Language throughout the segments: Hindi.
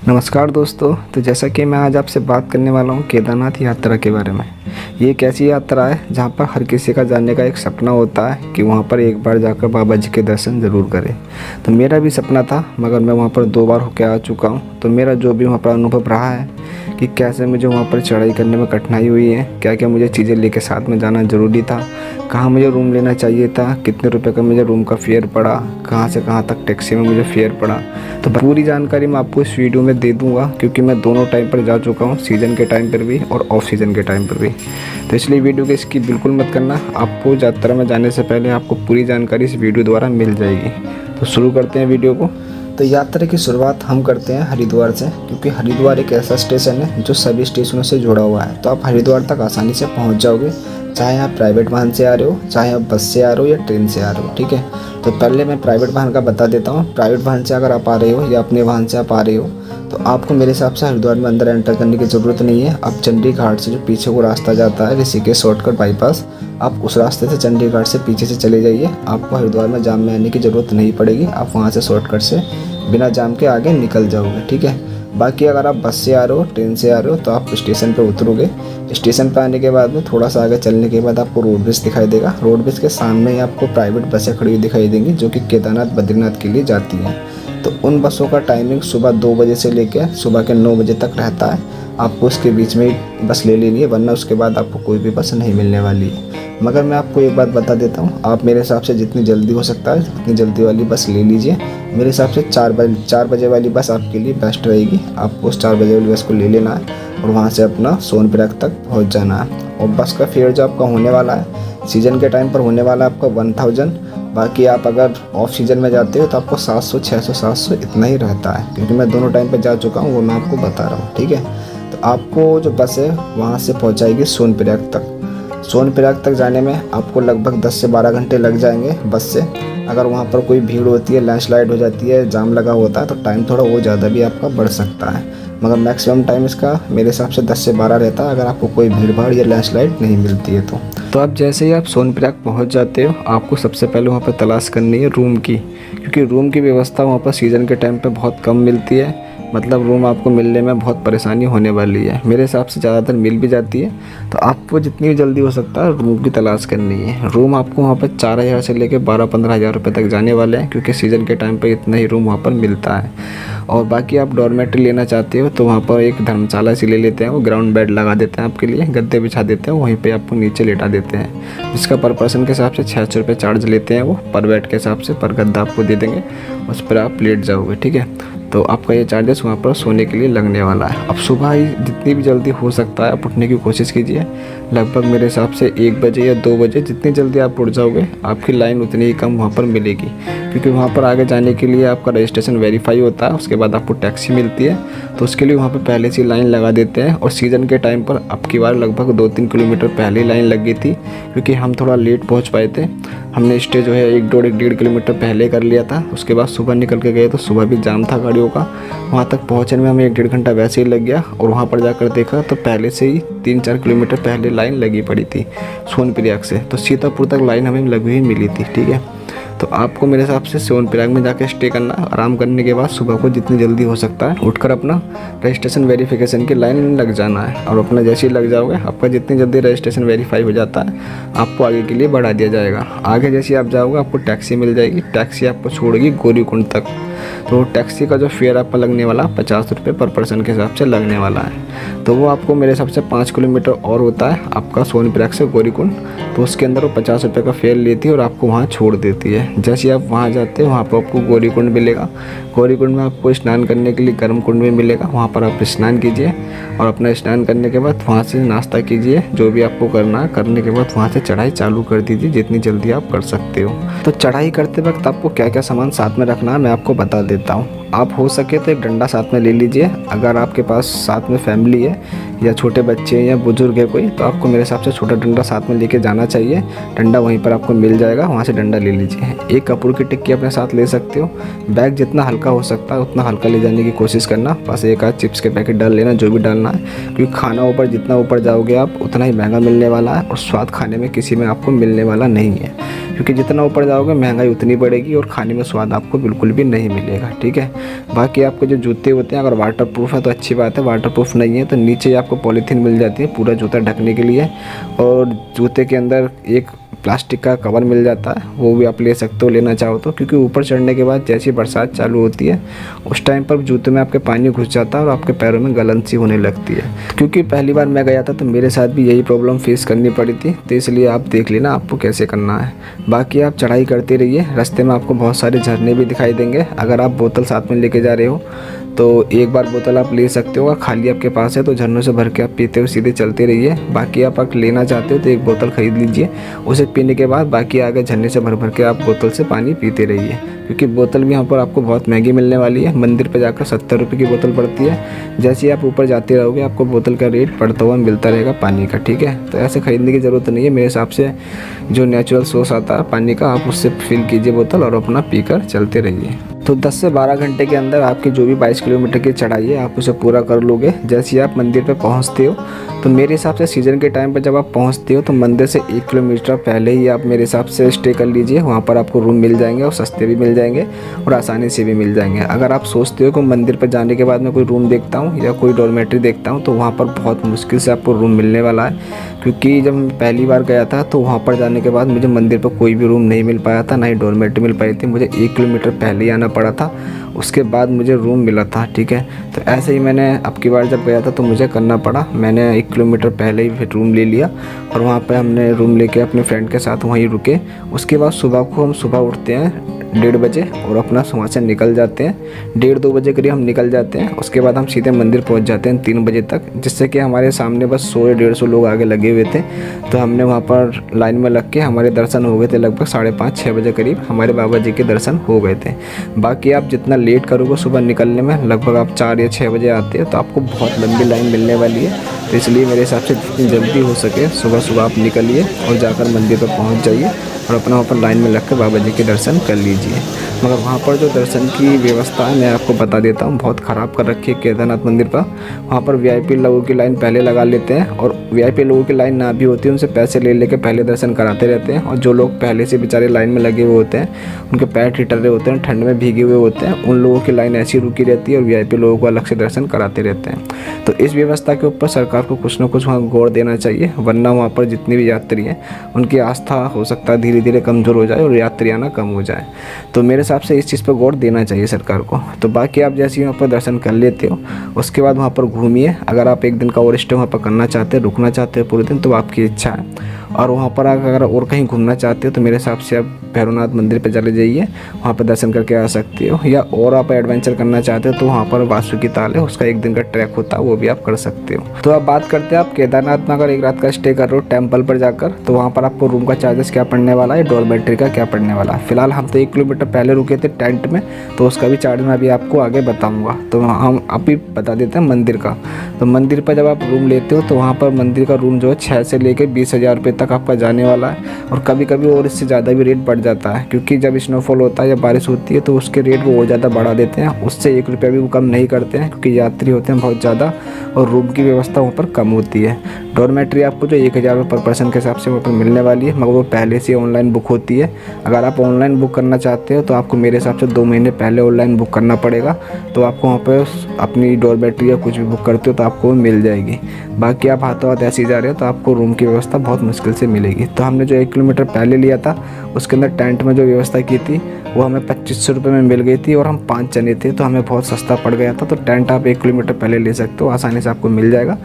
नमस्कार दोस्तों। तो जैसा कि मैं आज आपसे बात करने वाला हूँ केदारनाथ यात्रा के बारे में। ये एक ऐसी यात्रा है जहाँ पर हर किसी का जाने का एक सपना होता है कि वहाँ पर एक बार जाकर बाबा जी के दर्शन ज़रूर करें। तो मेरा भी सपना था, मगर मैं वहाँ पर 2 बार होकर आ चुका हूँ। तो मेरा जो भी वहाँ पर अनुभव रहा है कि कैसे मुझे वहाँ पर चढ़ाई करने में कठिनाई हुई है, क्या क्या मुझे चीज़ें लेके साथ में जाना ज़रूरी था, कहाँ मुझे रूम लेना चाहिए था, कितने रुपए का मुझे रूम का फेयर पड़ा, कहाँ से कहाँ तक टैक्सी में मुझे फेयर पड़ा, तो पूरी जानकारी मैं आपको इस वीडियो में दे दूँगा। क्योंकि मैं दोनों टाइम पर जा चुका हूँ, सीज़न के टाइम पर भी और ऑफ सीज़न के टाइम पर भी। तो इसलिए वीडियो को स्किप बिल्कुल मत करना। आपको यात्रा में जाने से पहले आपको पूरी जानकारी इस वीडियो द्वारा मिल जाएगी। तो शुरू करते हैं वीडियो को। तो यात्रा की शुरुआत हम करते हैं हरिद्वार से, क्योंकि हरिद्वार एक ऐसा स्टेशन है जो सभी स्टेशनों से जुड़ा हुआ है। तो आप हरिद्वार तक आसानी से पहुंच जाओगे, चाहे आप प्राइवेट वाहन से आ रहे हो, चाहे आप बस से आ रहे हो या ट्रेन से आ रहे हो। ठीक है, तो पहले मैं प्राइवेट वाहन का बता देता हूँ। प्राइवेट वाहन से अगर आप आ रहे हो या अपने वाहन से आप आ रहे हो, तो आपको मेरे हिसाब से हरिद्वार में अंदर एंटर करने की ज़रूरत नहीं है। आप चंडी घाट से जो पीछे को रास्ता जाता है ऋषिकेश शॉर्टकट बाईपास, आप उस रास्ते से चंडी घाट से पीछे से चले जाइए। आपको हरिद्वार में जाम में आने की ज़रूरत नहीं पड़ेगी। आप वहाँ से शॉर्टकट से बिना जाम के आगे निकल जाओगे। ठीक है, बाकी अगर आप बस से आ रहे हो, ट्रेन से आ रहे हो, तो आप स्टेशन पर उतरोगे। स्टेशन पर आने के बाद में थोड़ा सा आगे चलने के बाद आपको रोड ब्रिज दिखाई देगा। रोड ब्रिज के सामने ही आपको प्राइवेट बसें खड़ी हुई दिखाई देंगी जो कि केदारनाथ बद्रीनाथ के लिए जाती हैं। तो उन बसों का टाइमिंग सुबह 2 बजे से लेकर सुबह के 9 बजे तक रहता है। आपको उसके बीच में ही बस ले लेनी है, वरना उसके बाद आपको कोई भी बस नहीं मिलने वाली है। मगर मैं आपको एक बात बता देता हूँ, आप मेरे हिसाब से जितनी जल्दी हो सकता है उतनी जल्दी वाली बस ले लीजिए। मेरे हिसाब से 4 बजे वाली बस आपके लिए बेस्ट रहेगी। आपको उस 4 बजे वाली बस को ले लेना है और वहाँ से अपना सोनप्रयाग तक पहुँच जाना है। और बस का फेयर जो आपका होने वाला है, सीज़न के टाइम पर होने वाला है आपका 1000। बाकी आप अगर ऑफ सीज़न में जाते हो तो आपको 700, 600, 700 इतना ही रहता है। क्योंकि मैं दोनों टाइम पर जा चुका हूँ, वो मैं आपको बता रहा हूँ। ठीक है, तो आपको जो बस है वहाँ से पहुँचाएगी सोनप्रयाग तक। सोनप्रयाग तक जाने में आपको लगभग 10 से 12 घंटे लग जाएंगे बस से। अगर वहाँ पर कोई भीड़ होती है, लैंडस्लाइड हो जाती है, जाम लगा होता है, तो टाइम थोड़ा वो ज़्यादा भी आपका बढ़ सकता है। मगर मैक्सिमम टाइम इसका मेरे हिसाब से 10 से 12 रहता है, अगर आपको कोई भीड़ भाड़ या लैंडस्लाइड नहीं मिलती है तो आप जैसे ही आप सोनप्रयाग पहुँच जाते हो, आपको सबसे पहले वहाँ पर तलाश करनी है रूम की। क्योंकि रूम की व्यवस्था वहाँ पर सीज़न के टाइम पर बहुत कम मिलती है। मतलब रूम आपको मिलने में बहुत परेशानी होने वाली है। मेरे हिसाब से ज़्यादातर मिल भी जाती है। तो आपको जितनी जल्दी हो सकता है रूम की तलाश करनी है। रूम आपको वहाँ पर 4000 से लेकर 12-15 हज़ार रुपये तक जाने वाले हैं, क्योंकि सीज़न के टाइम पर इतना ही रूम वहाँ पर मिलता है। और बाकी आप डॉर्मेट्री लेना चाहते हो तो वहाँ पर एक धर्मशाला से ले लेते हैं। वो ग्राउंड बेड लगा देते हैं आपके लिए, गद्दे बिछा देते हैं, वहीं पर आपको नीचे लेटा देते हैं। जिसका पर पर्सन के हिसाब से 600 रुपये चार्ज लेते हैं वो, पर बेड के हिसाब से पर गद्दा आपको दे देंगे, उस पर आप लेट जाओगे। ठीक है, तो आपका ये चार्जेस वहाँ पर सोने के लिए लगने वाला है। अब सुबह ही जितनी भी जल्दी हो सकता है आप उठने की कोशिश कीजिए। लगभग मेरे हिसाब से 1 बजे या 2 बजे जितनी जल्दी आप उठ जाओगे, आपकी लाइन उतनी ही कम वहाँ पर मिलेगी। क्योंकि वहाँ पर आगे जाने के लिए आपका रजिस्ट्रेशन वेरीफाई होता है, उसके बाद आपको टैक्सी मिलती है। तो उसके लिए वहाँ पर पहले से लाइन लगा देते हैं। और सीज़न के टाइम पर अब की बार लगभग 2-3 किलोमीटर पहले लाइन लग गई थी, क्योंकि हम थोड़ा लेट पहुँच पाए थे। हमने स्टे जो है 1-1.5 किलोमीटर पहले कर लिया था। उसके बाद सुबह निकल के गए तो सुबह भी जाम था गाड़ियों का। वहाँ तक पहुँचने में हमें 1-1.5 घंटा वैसे ही लग गया। और वहाँ पर जाकर देखा तो पहले से ही 3-4 किलोमीटर पहले लाइन लगी पड़ी थी सोनप्रयाग से। तो सीतापुर तक लाइन हमें लगी हुई मिली थी। ठीक है, तो आपको मेरे हिसाब से सोनप्रयाग में जाकर स्टे करना। आराम करने के बाद सुबह को जितनी जल्दी हो सकता है उठकर अपना रजिस्ट्रेशन वेरिफिकेशन की लाइन में लग जाना है। और अपना जैसे ही लग जाओगे, आपका जितनी जल्दी रजिस्ट्रेशन वेरीफाई हो जाता है आपको आगे के लिए बढ़ा दिया जाएगा। आगे जैसे आप जाओगे आपको टैक्सी मिल जाएगी। टैक्सी आपको छोड़ेगी गौरीकुंड तक। तो टैक्सी का जो फेयर आपका लगने वाला 50 रुपये पर पर्सन के हिसाब से लगने वाला है। तो वो आपको मेरे हिसाब से 5 किलोमीटर और होता है आपका सोनप्रयाग से गौरीकुंड। तो उसके अंदर वो 50 रुपये का फेयर लेती है और आपको वहाँ छोड़ देती है। जैसे ही आप वहाँ जाते हो वहाँ पर आपको गौरीकुंड मिलेगा। गौरीकुंड में आपको स्नान करने के लिए गर्म कुंड में मिलेगा, वहाँ पर आप स्नान कीजिए। और अपना स्नान करने के बाद वहाँ से नाश्ता कीजिए, जो भी आपको करना है। करने के बाद वहाँ से चढ़ाई चालू कर दीजिए जितनी जल्दी आप कर सकते हो। तो चढ़ाई करते वक्त आपको क्या क्या सामान साथ में रखना है मैं आपको बता देता हूँ। आप हो सके तो एक डंडा साथ में ले लीजिए। अगर आपके पास साथ में फैमिली है या छोटे बच्चे हैं या बुजुर्ग है कोई, तो आपको मेरे हिसाब से छोटा डंडा साथ में लेके जाना चाहिए। डंडा वहीं पर आपको मिल जाएगा, वहाँ से डंडा ले लीजिए। एक कपूर की टिक्की अपने साथ ले सकते हो। बैग जितना हल्का हो सकता है उतना हल्का ले जाने की कोशिश करना। बस एक आध चिप्स के पैकेट डाल लेना, जो भी डालना है। क्योंकि खाना ऊपर जितना ऊपर जाओगे आप उतना ही महंगा मिलने वाला है। और स्वाद खाने में किसी में आपको मिलने वाला नहीं है, क्योंकि जितना ऊपर जाओगे महंगाई उतनी बढ़ेगी और खाने में स्वाद आपको बिल्कुल भी नहीं मिलेगा। ठीक है, बाकी आपके जो जूते होते हैं अगर वाटर प्रूफ है तो अच्छी बात है, वाटर प्रूफ नहीं है तो नीचे आपको पॉलीथीन मिल जाती है पूरा जूता ढकने के लिए, और जूते के अंदर एक प्लास्टिक का कवर मिल जाता है, वो भी आप ले सकते हो लेना चाहो तो, क्योंकि ऊपर चढ़ने के बाद जैसी बरसात चालू होती है उस टाइम पर जूते में आपके पानी घुस जाता है और आपके पैरों में गलन सी होने लगती है। क्योंकि पहली बार मैं गया था तो मेरे साथ भी यही प्रॉब्लम फेस करनी पड़ी थी, तो इसलिए आप देख लेना आपको कैसे करना है। बाकी आप चढ़ाई करते रहिए, रास्ते में आपको बहुत सारे झरने भी दिखाई देंगे। अगर आप बोतल साथ में लेके जा रहे हो तो एक बार बोतल आप ले सकते हो, और खाली आपके पास है तो झरनों से भर के आप पीते हुए सीधे चलते रहिए। बाकी आप अगर लेना चाहते हो तो एक बोतल ख़रीद लीजिए, उसे पीने के बाद बाकी आगे झरने से भर भर के आप बोतल से पानी पीते रहिए, क्योंकि बोतल भी यहाँ पर आपको बहुत महंगी मिलने वाली है। मंदिर पे जाकर 70 रुपये की बोतल पड़ती है। जैसे ही आप ऊपर जाते रहोगे आपको बोतल का रेट बढ़ता हुआ मिलता रहेगा पानी का, ठीक है। तो ऐसे ख़रीदने की ज़रूरत नहीं है, मेरे हिसाब से जो नेचुरल सोर्स आता है पानी का आप उससे फिल कीजिए बोतल और अपना पीकर चलते रहिए। तो 10 से 12 घंटे के अंदर आपकी जो भी 22 किलोमीटर की चढ़ाई है आप उसे पूरा कर लोगे। जैसे ही आप मंदिर पे पहुंचते हो तो मेरे हिसाब से सीज़न के टाइम पर जब आप पहुंचते हो तो मंदिर से 1 किलोमीटर पहले ही आप मेरे हिसाब से स्टे कर लीजिए। वहां पर आपको रूम मिल जाएंगे और सस्ते भी मिल जाएंगे और आसानी से भी मिल जाएंगे। अगर आप सोचते हो कि मंदिर पर जाने के बाद मैं कोई रूम देखता हूँ या कोई डॉर्मेट्री देखता हूँ तो वहाँ पर बहुत मुश्किल से आपको रूम मिलने वाला है, क्योंकि जब मैं पहली बार गया था तो वहाँ पर जाने के बाद मुझे मंदिर पर कोई भी रूम नहीं मिल पाया था, ना ही डॉर्मेट्री मिल पाई थी। मुझे 1 किलोमीटर पहले ही आना पड़ा था, उसके बाद मुझे रूम मिला था, ठीक है। तो ऐसे ही मैंने अब की बार जब गया था तो मुझे करना पड़ा, मैंने 1 किलोमीटर पहले ही फिर रूम ले लिया और वहाँ पे हमने रूम लेके अपने फ्रेंड के साथ वहीं रुके। उसके बाद सुबह को हम सुबह उठते हैं 1:30 बजे और अपना वहाँ से निकल जाते हैं। 1:30-2 बजे करीब हम निकल जाते हैं। उसके बाद हम सीधे मंदिर पहुँच जाते हैं 3 बजे तक, जिससे कि हमारे सामने बस 100-150 लोग आगे लगे हुए थे। तो हमने वहाँ पर लाइन में लग के हमारे दर्शन हो गए थे, लगभग 5:30-6 बजे करीब हमारे बाबा जी के दर्शन हो गए थे। बाकी आप जितना लेट करोगे सुबह निकलने में, लगभग आप 4 या 6 बजे आते हैं तो आपको बहुत लंबी लाइन मिलने वाली है। तो इसलिए मेरे हिसाब से जितनी जल्दी हो सके सुबह सुबह आप निकलिए और जाकर मंदिर पर पहुँच जाइए और अपना वहाँ पर लाइन में लग कर बाबा जी के दर्शन कर लीजिए। मगर वहाँ पर जो दर्शन की व्यवस्था है मैं आपको बता देता हूँ, बहुत ख़राब कर रखी है केदारनाथ मंदिर पर। वहाँ पर वीआईपी लोगों की लाइन पहले लगा लेते हैं और वीआईपी लोगों की लाइन ना भी होती है उनसे पैसे ले लेके पहले दर्शन कराते रहते हैं। और जो लोग पहले से बेचारे लाइन में लगे हुए होते हैं, उनके पैर ठिठर रहे होते हैं, ठंड में भीगे हुए होते हैं, उन लोगों की लाइन ऐसी रुकी रहती है और वीआईपी लोगों को अलग से दर्शन कराते रहते हैं। तो इस व्यवस्था के ऊपर सरकार को कुछ ना कुछ वहाँ गौर देना चाहिए, वरना वहाँ पर जितने भी यात्री हैं उनकी आस्था हो सकता है धीरे धीरे कमज़ोर हो जाए और यात्री आना कम हो जाए। तो मेरे हिसाब से इस चीज़ पर गौर देना चाहिए सरकार को। तो बाकी आप जैसे ही वहाँ पर दर्शन कर लेते हो उसके बाद वहाँ पर घूमिए। अगर आप एक दिन का और स्टे वहाँ पर करना चाहते हैं, रुकना चाहते हैं पूरे दिन, तो आपकी इच्छा है। और वहाँ पर अगर और कहीं घूमना चाहते हो तो मेरे हिसाब से आप भैरवनाथ मंदिर पर चले जाइए, वहाँ पर दर्शन करके आ सकते हो। या और आप एडवेंचर करना चाहते हो तो वहाँ पर वासुकी ताल है, उसका 1 दिन का ट्रैक होता है, वो भी आप कर सकते हो। तो अब बात करते हैं आप केदारनाथ में अगर एक रात का स्टे कर रहे हो टेम्पल पर जाकर, तो वहाँ पर आपको रूम का चार्जेस क्या पड़ने वाला है, डॉर्मेट्री का क्या पड़ने वाला है। फिलहाल हम तो 1 किलोमीटर पहले रुके थे टेंट में, तो उसका भी चार्ज मैं अभी आपको आगे बताऊँगा। तो हम अभी बता देते हैं मंदिर का। तो मंदिर पर जब आप रूम लेते हो तो वहाँ पर मंदिर का रूम जो है 6 से लेकर 20,000 रुपये तक आपका जाने वाला है। और कभी कभी और इससे ज़्यादा भी रेट बढ़ जाता है, क्योंकि जब स्नोफॉल होता है या बारिश होती है तो उसके रेट वो और ज़्यादा बढ़ा देते हैं। उससे 1 रुपया भी वो कम नहीं करते हैं, क्योंकि यात्री होते हैं बहुत ज़्यादा और रूम की व्यवस्था वहाँ पर कम होती है। डॉर्मेट्री आपको जो 1,000 रुपये पर पर्सन के हिसाब से वहाँ पर मिलने वाली है, मगर वो पहले से ऑनलाइन बुक होती है। अगर आप ऑनलाइन बुक करना चाहते हो तो आपको मेरे हिसाब से 2 महीने पहले ऑनलाइन बुक करना पड़ेगा, तो आपको वहाँ पर अपनी डॉर्मेट्री या कुछ भी बुक करते हो तो आपको मिल जाएगी। बाकी आप हाथों हाथ ऐसे ही जा रहे हो तो आपको रूम की व्यवस्था बहुत मुश्किल से मिलेगी। तो हमने जो 1 किलोमीटर पहले लिया था उसके अंदर टेंट में जो व्यवस्था की थी वो हमें 2500 रुपये में मिल गई थी और हम 5 जने थे, तो हमें बहुत सस्ता पड़ गया था। तो टेंट आप 1 किलोमीटर पहले ले सकते हो, आसानी से आपको मिल जाएगा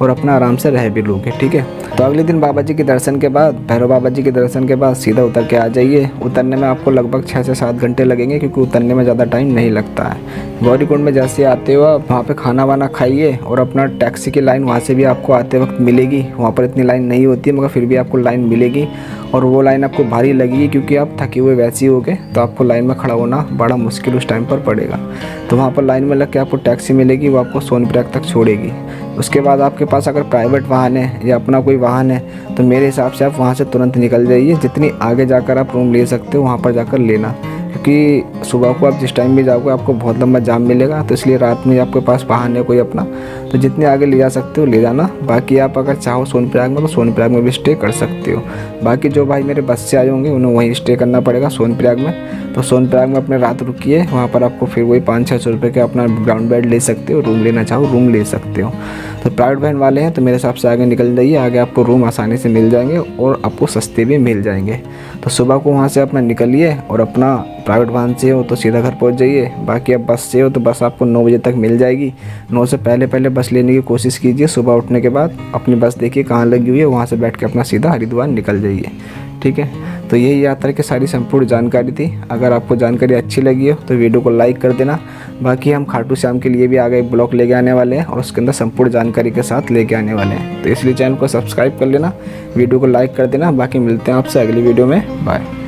और अपना आराम से रह भी लोगे, ठीक है। तो अगले दिन बाबा जी के दर्शन के बाद, भैरव बाबा जी के दर्शन के बाद सीधा उतर के आ जाइए। उतरने में आपको लगभग 6 से 7 घंटे लगेंगे, क्योंकि उतरने में ज़्यादा टाइम नहीं लगता है। गौरीकुंड में जैसे आते हो आप वहाँ पे खाना वाना खाइए और अपना टैक्सी की लाइन वहाँ से भी आपको आते वक्त मिलेगी। वहाँ पर इतनी लाइन नहीं होती है, मगर फिर भी आपको लाइन मिलेगी और वो लाइन आपको भारी लगेगी, क्योंकि आप थके हुए वैसे ही होगे, तो आपको लाइन में खड़ा होना बड़ा मुश्किल उस टाइम पर पड़ेगा। तो वहाँ पर लाइन में लग के आपको टैक्सी मिलेगी, वो आपको सोनप्रयाग तक छोड़ेगी। उसके बाद आपके पास अगर प्राइवेट वाहन है या अपना कोई वाहन है तो मेरे हिसाब से आप वहाँ से तुरंत निकल जाइए। जितनी आगे जाकर आप रूम ले सकते हो वहाँ पर जाकर लेना, क्योंकि सुबह को आप जिस टाइम भी जाओगे आपको बहुत लंबा जाम मिलेगा। तो इसलिए रात में आपके पास वाहन है कोई अपना तो जितने आगे ले जा सकते हो ले जाना। बाकी आप अगर चाहो सोनप्रयाग में तो सोनप्रयाग में भी स्टे कर सकते हो। बाकी जो भाई मेरे बस से आए होंगे उन्हें वहीं स्टे करना पड़ेगा सोनप्रयाग में। तो सोनप्रयाग में अपने रात रुकिए, वहाँ पर आपको फिर वही 500-600 रुपये का अपना ग्राउंड बेड ले सकते हो। रूम लेना चाहो रूम ले सकते हो। तो प्राइवेट वैन वाले हैं तो मेरे हिसाब से आगे निकल जाइए, आगे आपको रूम आसानी से मिल जाएंगे और आपको सस्ते भी मिल जाएंगे। तो सुबह को वहाँ से अपना निकलिए और अपना प्राइवेट वाहन से हो तो सीधा घर पहुँच जाइए। बाकी अब बस से हो तो बस आपको 9 बजे तक मिल जाएगी। 9 से पहले बस लेने की कोशिश कीजिए। सुबह उठने के बाद अपनी बस देखिए कहाँ लगी हुई है, वहाँ से बैठ के अपना सीधा हरिद्वार निकल जाइए। ठीक है, तो यही यात्रा की सारी संपूर्ण जानकारी थी। अगर आपको जानकारी अच्छी लगी हो तो वीडियो को लाइक कर देना। बाकी हम खाटू श्याम के लिए भी आगे एक ब्लॉग लेके आने वाले हैं और उसके अंदर संपूर्ण जानकारी के साथ लेके आने वाले हैं। तो इसलिए चैनल को सब्सक्राइब कर लेना, वीडियो को लाइक कर देना। बाकी मिलते हैं आपसे अगली वीडियो में। बाय।